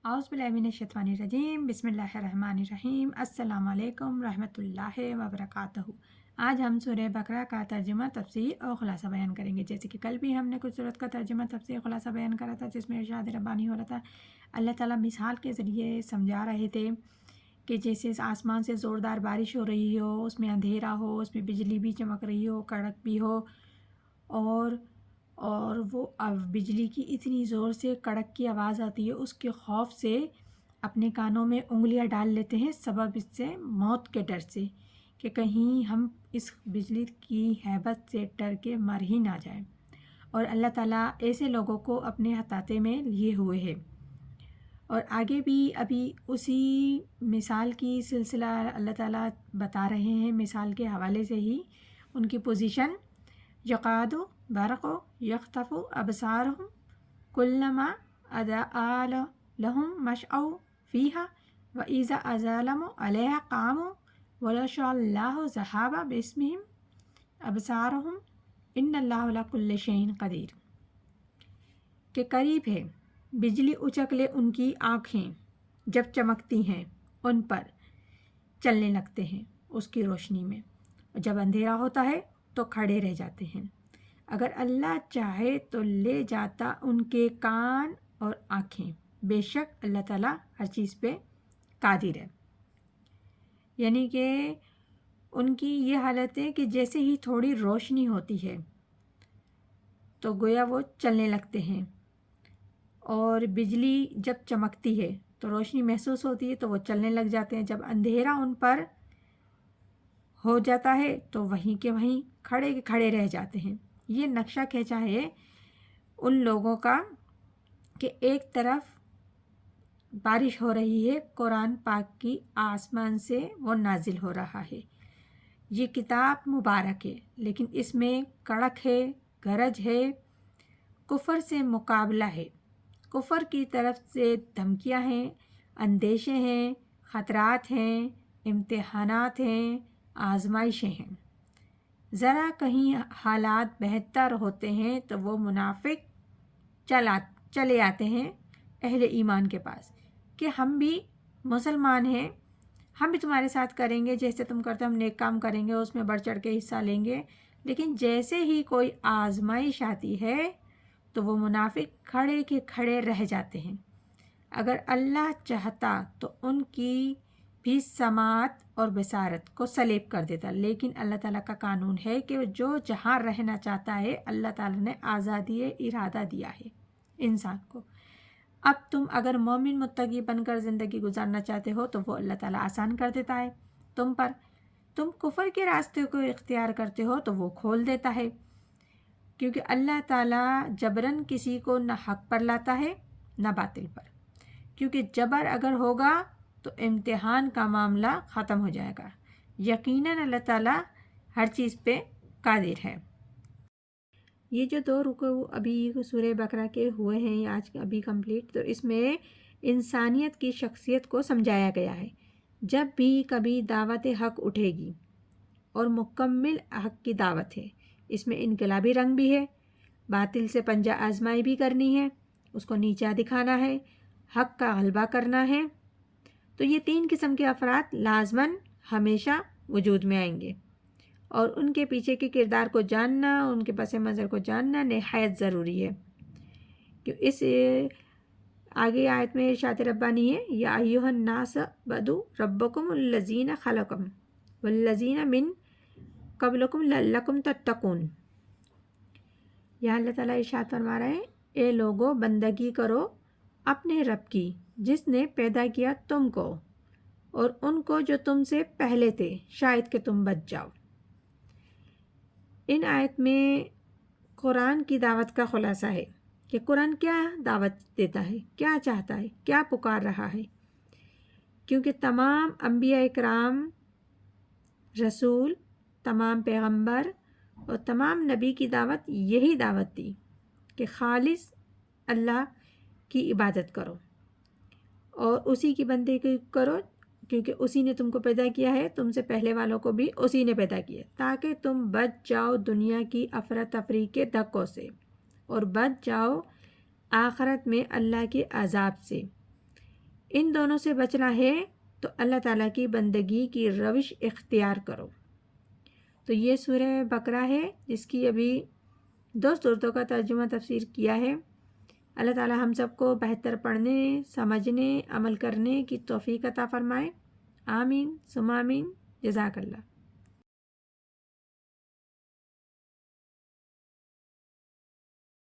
औज़ु बिल्लाहि मिनश्शैतानिर्रजीम बिस्मिल्लाहिर्रहमानिर्रहीम अस्सलामु अलैकुम रहमतुल्लाहि व बरकातहू। आज हम सूरह बकरा का तर्जुमा तफसीर और ख़ुलासा बयान करेंगे। जैसे कि कल भी हमने कुछ सूरत का तर्जुमा तफसीर ख़ुलासा बयान करा था, जिसमें इरशाद रब्बानी हो रहा था। अल्लाह ताला मिसाल के ज़रिए समझा रहे थे कि जैसे आसमान से ज़ोरदार बारिश हो रही हो, उसमें अंधेरा हो, उसमें बिजली भी चमक रही हो, कड़क भी हो, और वो अब बिजली की इतनी ज़ोर से कड़क की आवाज़ आती है, उसके खौफ से अपने कानों में उंगलियां डाल लेते हैं, सबब इससे मौत के डर से कि कहीं हम इस बिजली की हैबत से डर के मर ही ना जाएं। और अल्लाह ताला ऐसे लोगों को अपने हताते में लिए हुए है। और आगे भी अभी उसी मिसाल की सिलसिला अल्लाह ताला बता रहे हैं, मिसाल के हवाले से ही उनकी पोजीशन। यकादु बरक़ु यख्तफ़ु अबसारहुम कुल्लमा अज़ाअ लहुम मशअउ फ़ीहा व इज़ा अज़लमु अलैहा क़ामू वलौ शाअल्लाहु ज़हाबा बिस्मिहिम अबसारहुम इन्नल्लाहा अला कुल्लि शैइन क़दीर। के करीब है बिजली उचक ले उनकी आँखें, जब चमकती हैं उन पर चलने लगते हैं उसकी रोशनी में। जब अंधेरा होता है तो खड़े रह जाते हैं। अगर अल्लाह चाहे तो ले जाता उनके कान और आँखें। बेशक अल्लाह ताला हर चीज़ पे कादिर है। यानी कि उनकी ये हालत है कि जैसे ही थोड़ी रोशनी होती है तो गोया वो चलने लगते हैं, और बिजली जब चमकती है तो रोशनी महसूस होती है तो वो चलने लग जाते हैं। जब अंधेरा उन पर हो जाता है तो वहीं के वहीं खड़े के खड़े रह जाते हैं। ये नक्शा खींचा है उन लोगों का कि एक तरफ बारिश हो रही है, कुरान पाक की आसमान से वो नाजिल हो रहा है। ये किताब मुबारक है, लेकिन इसमें कड़क है, गरज है, कुफर से मुकाबला है, कुफर की तरफ से धमकियां हैं, अंदेशे हैं, ख़तरात हैं, इम्तिहानात हैं, आजमाइशें हैं। ज़रा कहीं हालात बेहतर होते हैं तो वो मुनाफिक चले आते हैं अहले ईमान के पास कि हम भी मुसलमान हैं, हम भी तुम्हारे साथ करेंगे, जैसे तुम करते हम नेक काम करेंगे, उसमें बढ़ चढ़ के हिस्सा लेंगे। लेकिन जैसे ही कोई आजमाइश आती है तो वो मुनाफिक खड़े के खड़े रह जाते हैं। अगर अल्लाह चाहता तो उनकी भी समात और बसारत को सलेब कर देता, लेकिन अल्लाह ताला का कानून है कि जो जहाँ रहना चाहता है अल्लाह ताला ने आज़ादी इरादा दिया है इंसान को। अब तुम अगर मोमिन मुत्तकी बनकर ज़िंदगी गुजारना चाहते हो तो वो अल्लाह ताला आसान कर देता है तुम पर। तुम कुफर के रास्ते को इख्तियार करते हो तो वो खोल देता है, क्योंकि अल्लाह ताला जबरन किसी को न हक पर लाता है न बातिल पर। क्योंकि जबर अगर होगा तो इम्तिहान का मामला ख़त्म हो जाएगा। यकीनन अल्लाह ताला हर चीज़ पे कादिर है। ये जो दो रुकू अभी सूरह बकरा के हुए हैं आज अभी कंप्लीट, तो इसमें इंसानियत की शख्सियत को समझाया गया है। जब भी कभी दावत हक़ उठेगी, और मुकम्मिल हक़ की दावत है, इसमें इनकलाबी रंग भी है, बातिल से पंजा आजमाई भी करनी है, उसको नीचा दिखाना है, हक़ का गलबा करना है। तो ये तीन किस्म के अफराद लाजमन हमेशा वजूद में आएंगे, और उनके पीछे के किरदार को जानना, उनके पस मंज़र को जानना नहायत ज़रूरी है। कि इस आगे आयत में इरशाद रब्बानी है, या अय्युहन नास बदु रब्बकुम लज़ीना खलकम वल्लज़ीना मिन क़ब्लकुम लअल्लकुम तत्तक़ून। यहाँ अल्लाह ताला इरशाद फरमा रहे हैं, ए लोगो बंदगी करो अपने रब की जिसने पैदा किया तुमको और उनको जो तुमसे पहले थे, शायद कि तुम बच जाओ। इन आयत में कुरान की दावत का खुलासा है कि कुरान क्या दावत देता है, क्या चाहता है, क्या पुकार रहा है। क्योंकि तमाम अंबिया इकराम, रसूल, तमाम पैगंबर और तमाम नबी की दावत यही दावत दी कि खालिस अल्लाह की इबादत करो और उसी की बंदगी करो, क्योंकि उसी ने तुमको पैदा किया है, तुमसे पहले वालों को भी उसी ने पैदा किया, ताकि तुम बच जाओ दुनिया की अफरा तफरी के धक्कों से और बच जाओ आखिरत में अल्लाह के अजाब से। ان دونوں سے بچنا ہے تو اللہ تعالیٰ کی بندگی کی روش اختیار کرو۔ تو یہ سورہ بقرہ ہے جس کی ابھی 2 صورتوں کا ترجمہ تفسیر کیا ہے۔ اللہ تعالیٰ ہم سب کو بہتر پڑھنے، سمجھنے، عمل کرنے کی توفیق عطا فرمائے۔ آمین ثم آمین۔ جزاک اللہ۔